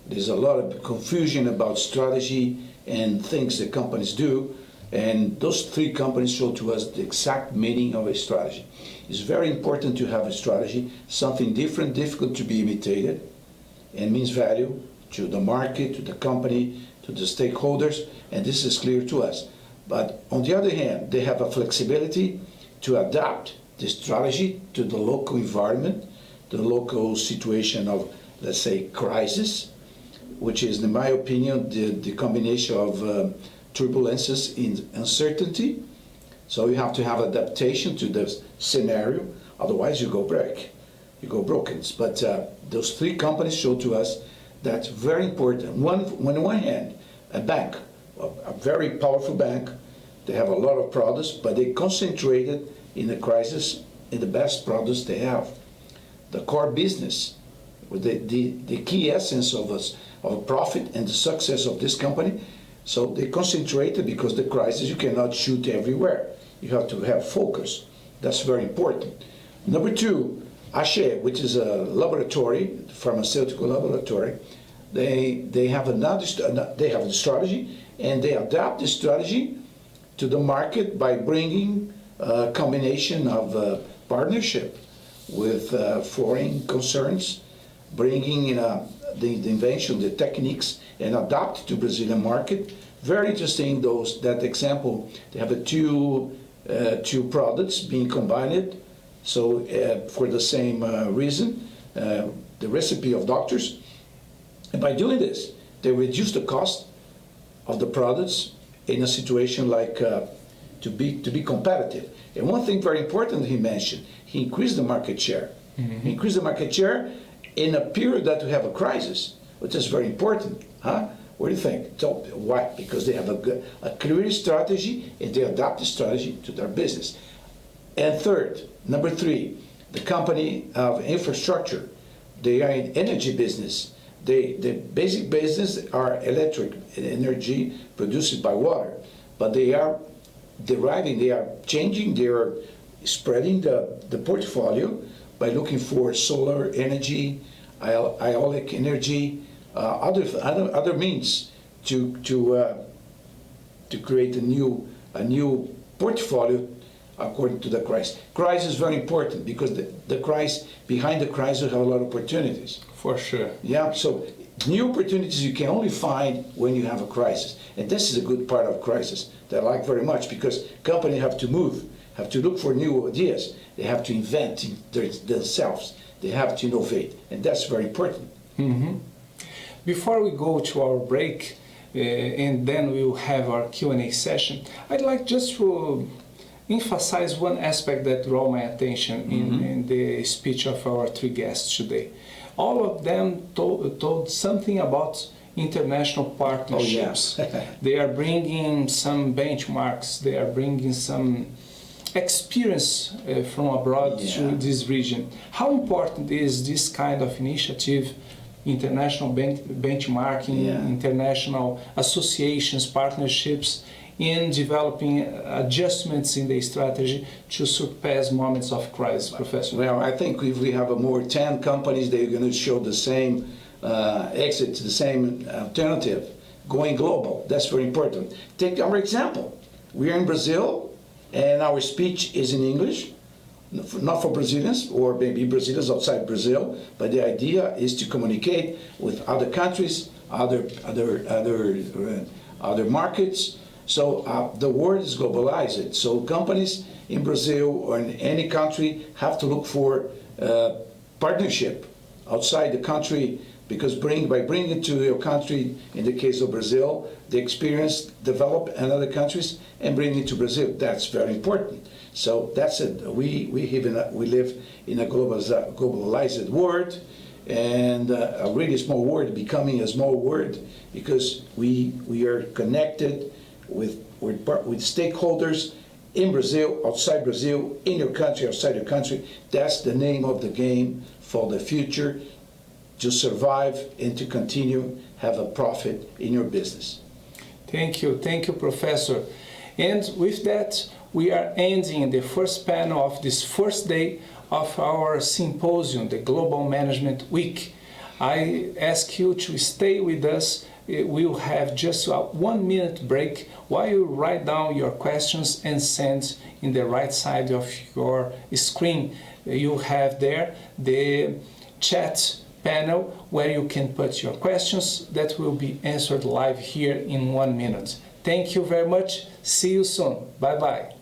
Speaker 6: There's a lot of confusion about strategy and things that companies do, and those three companies show to us the exact meaning of a strategy. It's very important to have a strategy, something different, difficult to be imitated, and means value to the market, to the company, to the stakeholders, and this is clear to us. But on the other hand, they have a flexibility to adapt the strategy to the local environment, the local situation of, let's say, crisis, which is, in my opinion, the combination of turbulences in uncertainty. So you have to have adaptation to the scenario, otherwise you go broken. But those three companies show to us that's very important. On one hand, a bank, a very powerful bank, they have a lot of products, but they concentrated in the crisis in the best products they have. The core business, the key essence of profit and the success of this company. So they concentrated because the crisis, you cannot shoot everywhere. You have to have focus. That's very important. Number two, Aché, which is a laboratory, pharmaceutical laboratory, they have a strategy, and they adapt the strategy to the market by bringing a combination of partnership with foreign concerns, bringing the invention, the techniques, and adapt to Brazilian market. Very interesting. That example, they have two products being combined. So for the same reason, the recipe of doctors. And by doing this, they reduce the cost of the products in a situation like to be competitive. And one thing very important he mentioned, he increased the market share. He increased the market share in a period that we have a crisis, which is very important. Huh? What do you think? So why? Because they have a clear strategy, and they adapt the strategy to their business. And third, number three, the company of infrastructure. They are in energy business. The basic business are electric energy produced by water, but they are deriving, they are changing, they are spreading the portfolio by looking for solar energy, ionic energy, other means to create a new portfolio according to the crisis. Crisis is very important because the crisis, behind the crisis, have a lot of opportunities.
Speaker 1: For sure.
Speaker 6: Yeah, so new opportunities you can only find when you have a crisis. And this is a good part of crisis that I like very much, because companies have to move, have to look for new ideas. They have to invent themselves. They have to innovate. And that's very important.
Speaker 1: Mm-hmm. Before we go to our break, and then we will have our Q&A session, I'd like just to emphasize one aspect that drew my attention in the speech of our three guests today. All of them told something about international partnerships.
Speaker 6: Oh, yeah.
Speaker 1: They are bringing some benchmarks, they are bringing some experience from abroad to this region. How important is this kind of initiative, international benchmarking, international associations, partnerships, in developing adjustments in the strategy to surpass moments of crisis, Professor?
Speaker 6: Well, I think if we have more 10 companies, they're going to show the same exit, the same alternative, going global. That's very important. Take our example. We are in Brazil, and our speech is in English, not for Brazilians, or maybe Brazilians outside Brazil, but the idea is to communicate with other countries, other markets. So the world is globalized. So companies in Brazil or in any country have to look for partnership outside the country, because by bringing it to your country, in the case of Brazil, the experience develop in other countries and bring it to Brazil. That's very important. So that's it. We live in a globalized world, and a really small world becoming a small world, because we are connected with stakeholders in Brazil, outside Brazil, in your country, outside your country. That's the name of the game for the future, to survive and to continue have a profit in your business.
Speaker 1: Thank you, Professor. And with that, we are ending the first panel of this first day of our symposium, the Global Management Week. I ask you to stay with us. We'll have just a 1 minute break while you write down your questions and send in the right side of your screen. You have there the chat panel where you can put your questions that will be answered live here in 1 minute. Thank you very much. See you soon. Bye-bye.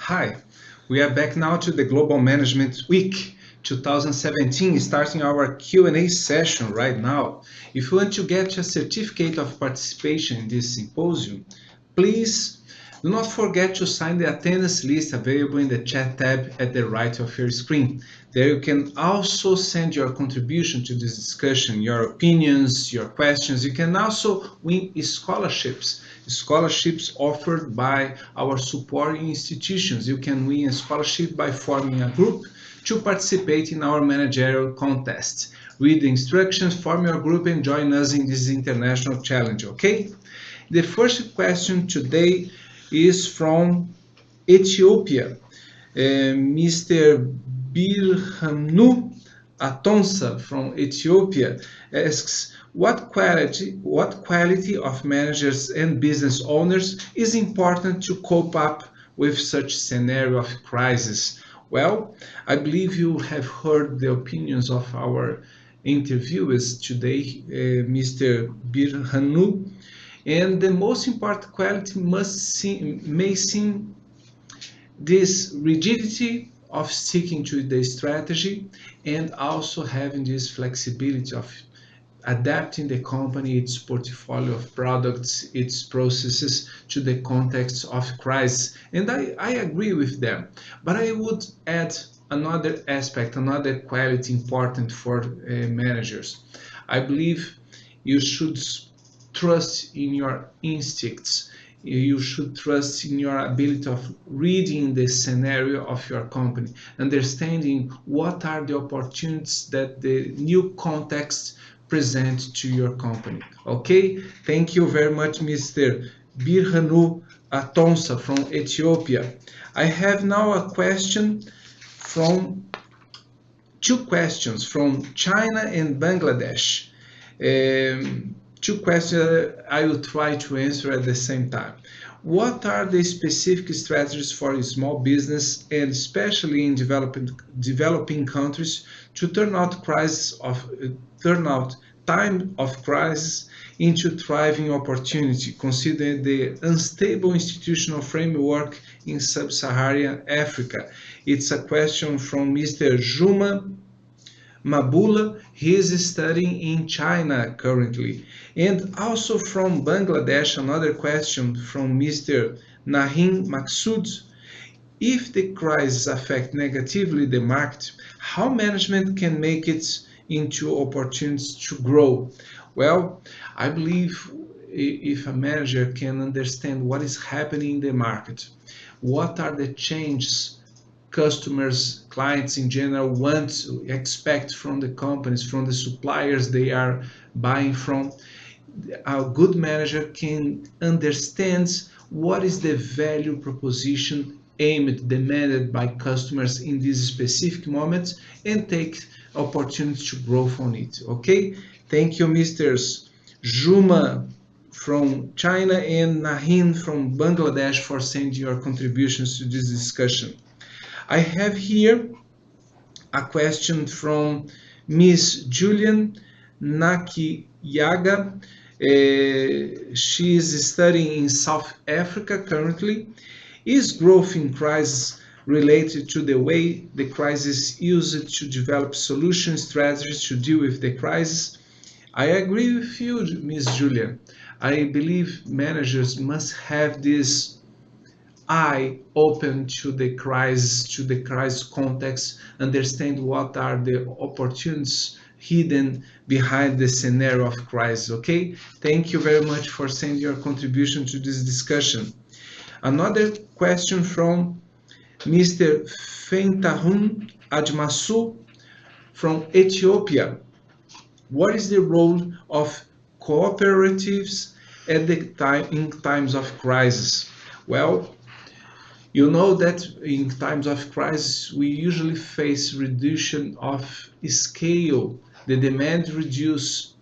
Speaker 1: Hi, we are back now to the Global Management Week 2017, starting our Q&A session right now. If you want to get a certificate of participation in this symposium, please do not forget to sign the attendance list available in the chat tab at the right of your screen. There you can also send your contribution to this discussion, your opinions, your questions. You can also win scholarships offered by our supporting institutions. You can win a scholarship by forming a group to participate in our managerial contest. Read the instructions, form your group, and join us in this international challenge, okay? The first question today is from Ethiopia. Mr. Birhanu Atonsa from Ethiopia asks, what quality of managers and business owners is important to cope up with such scenario of crisis? Well, I believe you have heard the opinions of our interviewers today, Mr. Birhanu, and the most important quality may seem this rigidity of sticking to the strategy and also having this flexibility of adapting the company, its portfolio of products, its processes to the context of crisis. And I agree with them, but I would add another aspect, another quality important for managers. I believe you should trust in your instincts. You should trust in your ability of reading the scenario of your company, understanding what are the opportunities that the new context present to your company. Okay, thank you very much, Mr. Birhanu Atonsa from Ethiopia. I have now two questions from China and Bangladesh. Two questions I will try to answer at the same time. What are the specific strategies for small business and especially in developing countries to turn out time of crisis into thriving opportunity, considering the unstable institutional framework in sub-Saharan Africa? It's a question from Mr. Juma Mabula. He is studying in China currently. And also from Bangladesh, another question from Mr. Nahin Maksud. If the crisis affects negatively the market, how management can make it into opportunities to grow? Well, I believe if a manager can understand what is happening in the market, what are the changes customers, clients in general expect from the companies, from the suppliers they are buying from, a good manager can understand what is the value proposition aimed, demanded by customers in these specific moments and take opportunities to grow from it. Okay, thank you, Mr. Juma from China and Nahin from Bangladesh for sending your contributions to this discussion. I have here a question from Miss Julian Nakiyaga. She is studying in South Africa currently. Is growth in crisis related to the way the crisis used to develop solution strategies to deal with the crisis? I agree with you, Miss Julian. I believe managers must have this eye open to the crisis context, understand what are the opportunities hidden behind the scenario of crisis. Okay, thank you very much for sending your contribution to this discussion. Another question from Mr. Fentahun Admasu from Ethiopia. What is the role of cooperatives in times of crisis? Well, you know that in times of crisis, we usually face reduction of scale. The demand reduce,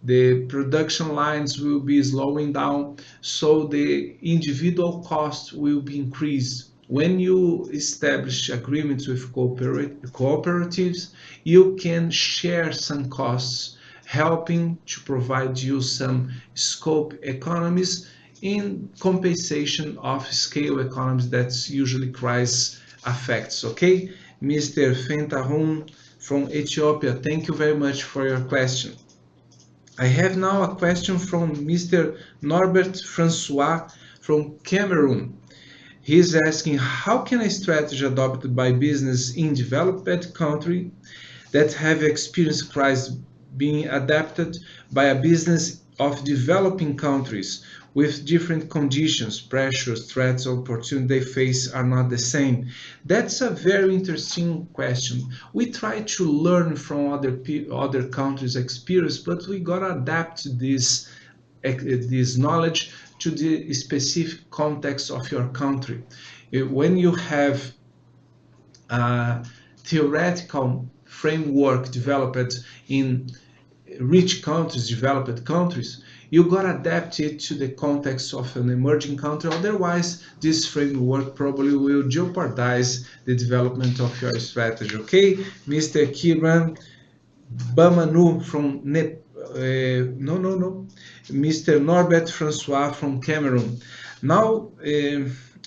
Speaker 1: the production lines will be slowing down, so the individual cost will be increased. When you establish agreements with cooperatives, you can share some costs, helping to provide you some scope economies in compensation of scale economies that usually crisis affects. Okay, Mr. Fentahun from Ethiopia, thank you very much for your question. I have now a question from Mr. Norbert Francois from Cameroon. He's asking, how can a strategy adopted by business in developed country that have experienced crisis being adapted by a business of developing countries with different conditions, pressures, threats, opportunities they face are not the same? That's a very interesting question. We try to learn from other countries' experience, but we gotta adapt this knowledge to the specific context of your country. When you have a theoretical framework developed in rich countries, developed countries, you gotta adapt it to the context of an emerging country. Otherwise, this framework probably will jeopardize the development of your strategy. Okay, Mr. Kiran Bamanu from Mr. Norbert Francois from Cameroon. Now,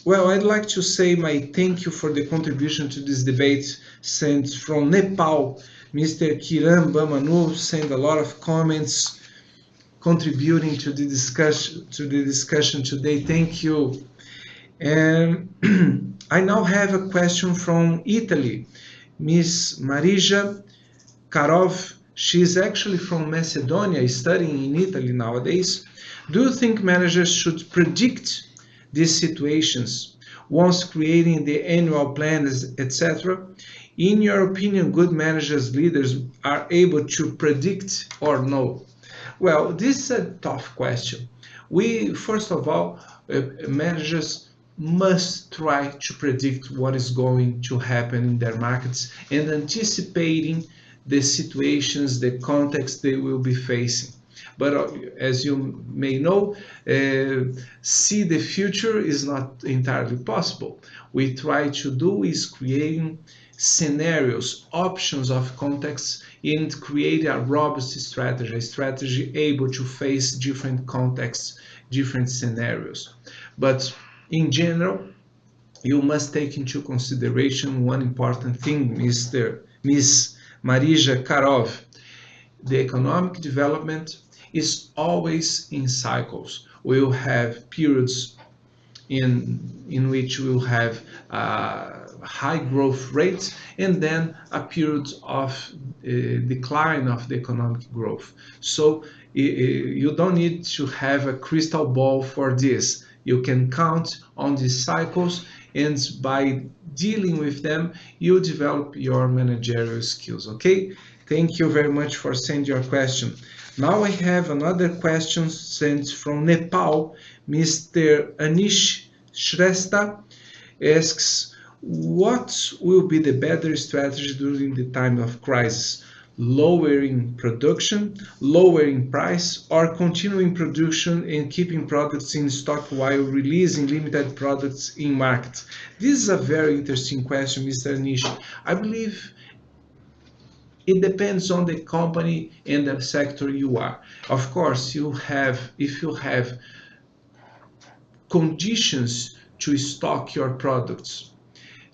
Speaker 1: well, I'd like to say my thank you for the contribution to this debate sent from Nepal. Mr. Kiran Bamanu sent a lot of comments contributing to the discussion today. Thank you. And I now have a question from Italy, Miss Marija Karov. She's actually from Macedonia, studying in Italy nowadays. Do you think managers should predict these situations once creating the annual plans, etc.? In your opinion, good managers, leaders are able to predict or no? Well, this is a tough question. First of all, managers must try to predict what is going to happen in their markets and anticipating the situations, the context they will be facing. But as you may know, see the future is not entirely possible. We try to do is creating scenarios, options of contexts, and create a robust strategy, a strategy able to face different contexts, different scenarios. But in general, you must take into consideration one important thing, Miss Marija Karov. The economic development is always in cycles. We will have periods in which we will have high growth rates and then a period of decline of the economic growth. So you don't need to have a crystal ball for this. You can count on these cycles, and by dealing with them, you develop your managerial skills. Okay, thank you very much for sending your question. Now I have another question sent from Nepal. Mr. Anish Shrestha asks, what will be the better strategy during the time of crisis? Lowering production, lowering price, or continuing production and keeping products in stock while releasing limited products in market? This is a very interesting question, Mr. Anish. I believe it depends on the company and the sector you are. Of course, if you have conditions to stock your products,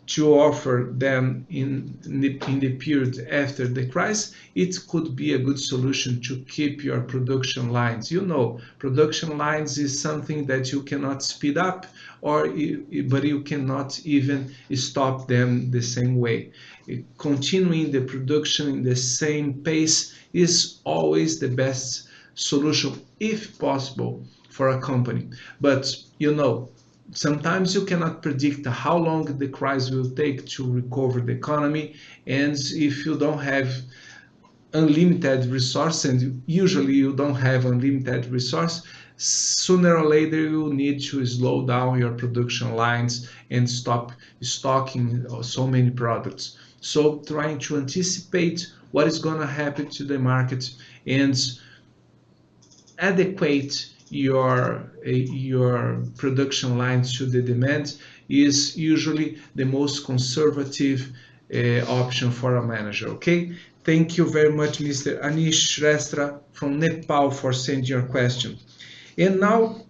Speaker 1: to offer them in the period after the crisis, it could be a good solution to keep your production lines. You know, production lines is something that you cannot speed up, but you cannot even stop them the same way. Continuing the production in the same pace is always the best solution, if possible, for a company. But you know, sometimes you cannot predict how long the crisis will take to recover the economy, and if you don't have unlimited resource, and usually you don't have unlimited resource, sooner or later you need to slow down your production lines and stop stocking so many products. So trying to anticipate what is going to happen to the market and adequate your production lines to the demand is usually the most conservative option for a manager. Okay, thank you very much, Mr. Anish Shrestha from Nepal, for sending your question. And now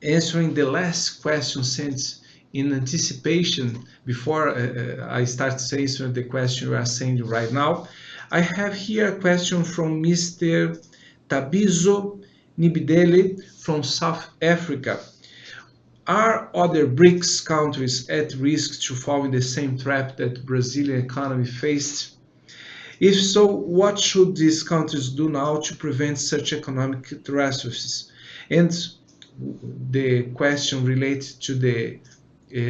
Speaker 1: answering the last question sent in anticipation before I start answering the question you are sending right now. I have here a question from Mr. Tabizo Nibidele from South Africa. Are other BRICS countries at risk to fall in the same trap that the Brazilian economy faced? If so, what should these countries do now to prevent such economic catastrophes? And the question related to the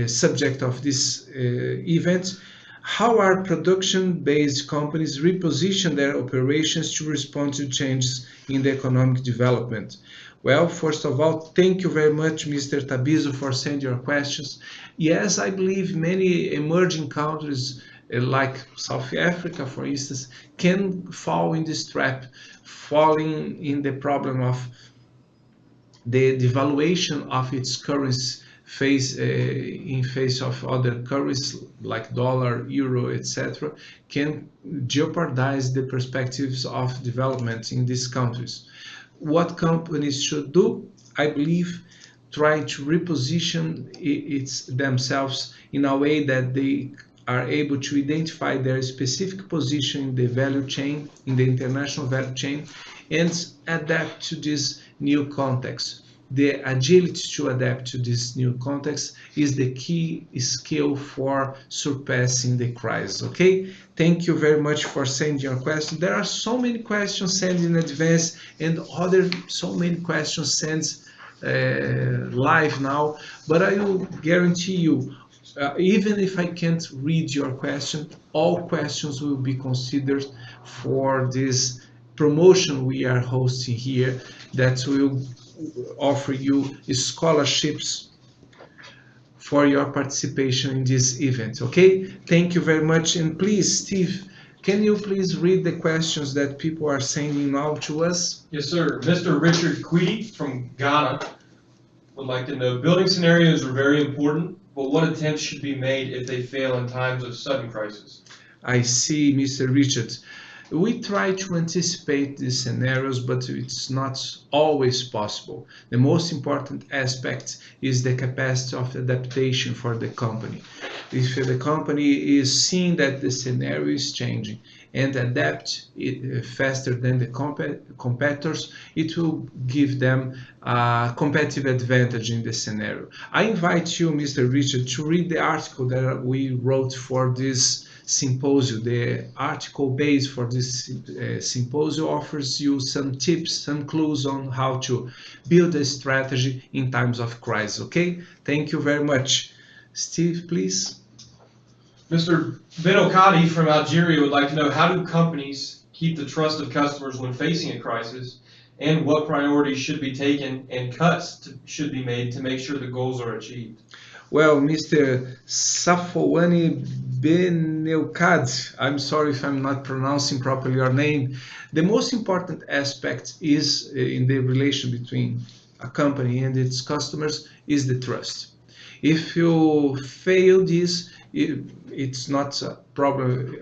Speaker 1: subject of this event, how are production-based companies reposition their operations to respond to changes in the economic development? Well, first of all, thank you very much, Mr. Tabizo, for sending your questions. Yes, I believe many emerging countries like South Africa, for instance, can fall in this trap, falling in the problem of the devaluation of its currency in face of other currencies like dollar, euro, etc., can jeopardize the perspectives of development in these countries. What companies should do? I believe try to reposition themselves in a way that they are able to identify their specific position in the value chain, in the international value chain, and adapt to this new context. The agility to adapt to this new context is the key skill for surpassing the crisis. Okay, thank you very much for sending your question. There are so many questions sent in advance and so many questions sent live now, but I will guarantee you, even if I can't read your question, all questions will be considered for this promotion we are hosting here that will offer you scholarships for your participation in this event. Okay, thank you very much. And please, Steve, can you please read the questions that people are sending now to us?
Speaker 7: Yes, sir. Mr. Richard Queedy from Ghana would like to know, building scenarios are very important, but what attempts should be made if they fail in times of sudden crisis?
Speaker 1: I see, Mr. Richard. We try to anticipate these scenarios, but it's not always possible. The most important aspect is the capacity of adaptation for the company. If the company is seeing that the scenario is changing and adapt it faster than the competitors, it will give them a competitive advantage in the scenario. I invite you, Mr. Richard, to read the article that we wrote for this symposium. The article base for this symposium offers you some tips, some clues on how to build a strategy in times of crisis. Okay, thank you very much. Steve, please.
Speaker 7: Mr. Benokadi from Algeria would like to know, how do companies keep the trust of customers when facing a crisis, and what priorities should be taken and cuts should be made to make sure the goals are achieved?
Speaker 1: Well, Mr. Safouani Beneukad, I'm sorry if I'm not pronouncing properly your name. The most important aspect is in the relation between a company and its customers is the trust. If you fail this, it's not a problem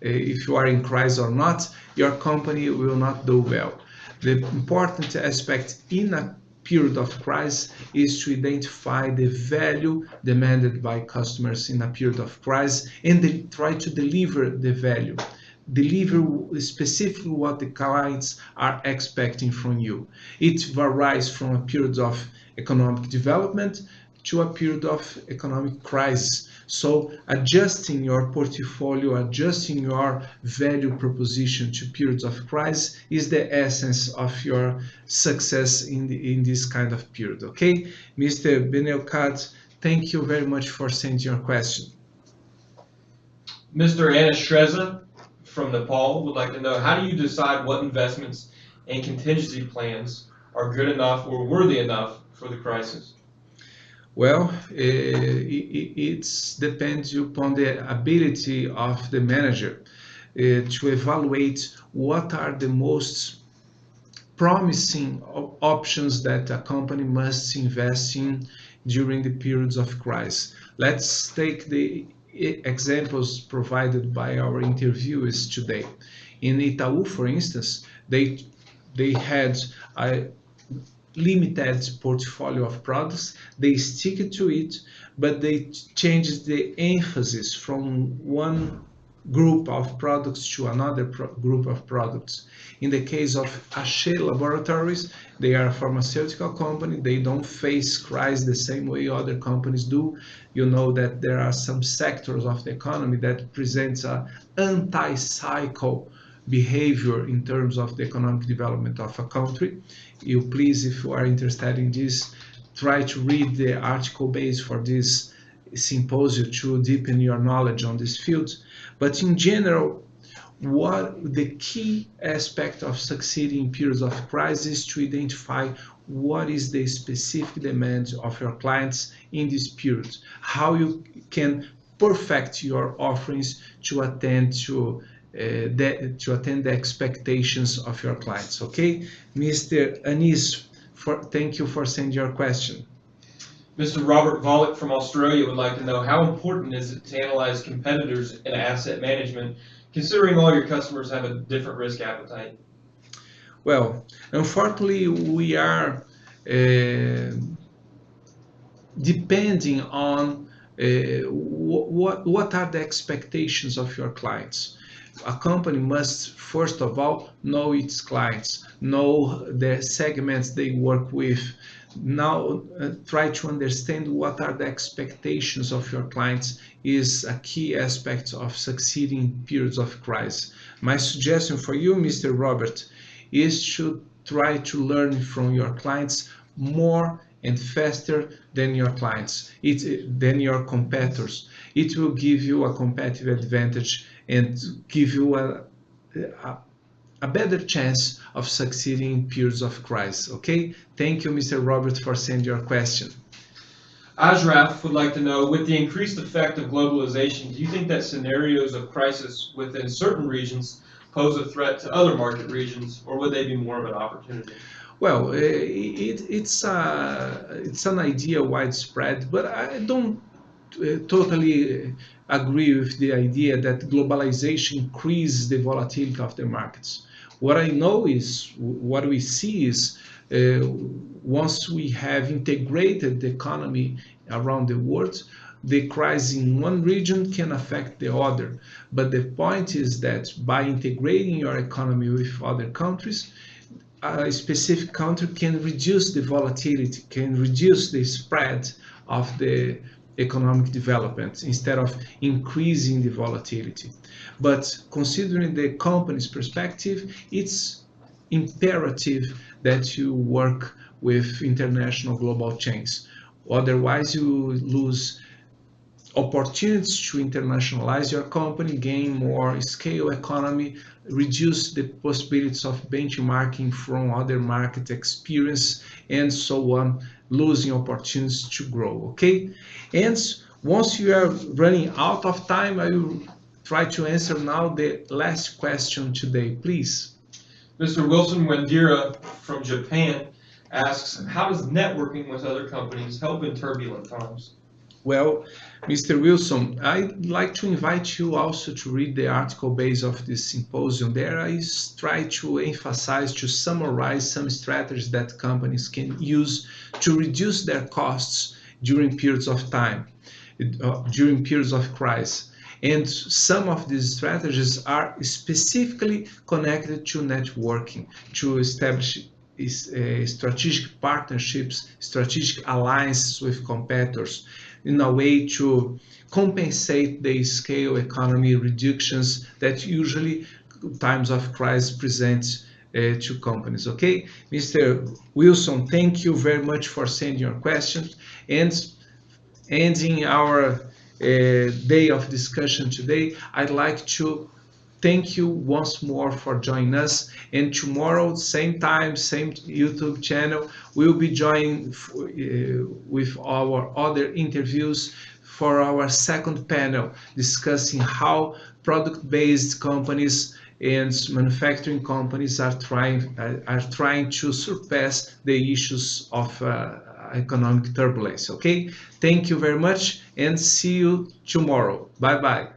Speaker 1: if you are in crisis or not, your company will not do well. The important aspect in a period of crisis is to identify the value demanded by customers in a period of crisis and try to deliver the value. Deliver specifically what the clients are expecting from you. It varies from a period of economic development to a period of economic crisis. So adjusting your portfolio, adjusting your value proposition to periods of crisis is the essence of your success in this kind of period. Okay, Mr. Benelkat, thank you very much for sending your question.
Speaker 7: Mr. Anashreza from Nepal would like to know, how do you decide what investments and contingency plans are good enough or worthy enough for the crisis?
Speaker 1: Well, it depends upon the ability of the manager to evaluate what are the most promising options that a company must invest in during the periods of crisis. Let's take the examples provided by our interviewers today. In Itaú, for instance, they had limited portfolio of products, they stick to it, but they change the emphasis from one group of products to another group of products. In the case of Aché Laboratories, they are a pharmaceutical company. They don't face crisis the same way other companies do. You know that there are some sectors of the economy that presents a anti-cycle behavior in terms of the economic development of a country. You please, if you are interested in this, try to read the article base for this symposium to deepen your knowledge on this field. But in general, what the key aspect of succeeding in periods of crisis is to identify what is the specific demand of your clients in this period, how you can perfect your offerings to attend to the expectations of your clients. Okay, Mr. Anis, thank you for sending your question.
Speaker 7: Mr. Robert Vollick from Australia would like to know, how important is it to analyze competitors in asset management, considering all your customers have a different risk appetite?
Speaker 1: Well, unfortunately, we are depending on what are the expectations of your clients. A company must, first of all, know its clients, know the segments they work with. Now, try to understand what are the expectations of your clients is a key aspect of succeeding in periods of crisis. My suggestion for you, Mr. Robert, is to try to learn from your clients more and faster than your clients, than your competitors. It will give you a competitive advantage and give you a better chance of succeeding in periods of crisis. Okay? Thank you, Mr. Robert, for sending your question.
Speaker 7: Ashraf would like to know, with the increased effect of globalization, do you think that scenarios of crisis within certain regions pose a threat to other market regions, or would they be more of an opportunity?
Speaker 1: Well, it's an idea widespread, but I don't totally agree with the idea that globalization increases the volatility of the markets. What I know is, what we see is, once we have integrated the economy around the world, the crisis in one region can affect the other. But the point is that by integrating your economy with other countries, a specific country can reduce the volatility, can reduce the spread of the economic development instead of increasing the volatility. But considering the company's perspective, it's imperative that you work with international global chains. Otherwise, you lose opportunities to internationalize your company, gain more scale economy, reduce the possibilities of benchmarking from other market experience, and so on, losing opportunities to grow. Okay? And once you are running out of time, I will try to answer now the last question today, please.
Speaker 7: Mr. Wilson Wendira from Japan asks, how does networking with other companies help in turbulent times?
Speaker 1: Well, Mr. Wilson, I'd like to invite you also to read the article base of this symposium. There I try to emphasize, to summarize some strategies that companies can use to reduce their costs during periods of time, during periods of crisis. And some of these strategies are specifically connected to networking, to establish strategic partnerships, strategic alliances with competitors, in a way to compensate the scale economy reductions that usually times of crisis present to companies. Okay, Mr. Wilson, thank you very much for sending your questions. And ending our day of discussion today, I'd like to thank you once more for joining us. And tomorrow, same time, same YouTube channel, we'll be joining with our other interviews for our second panel, discussing how product-based companies and manufacturing companies are trying to surpass the issues of economic turbulence. Okay, thank you very much, and see you tomorrow. Bye bye.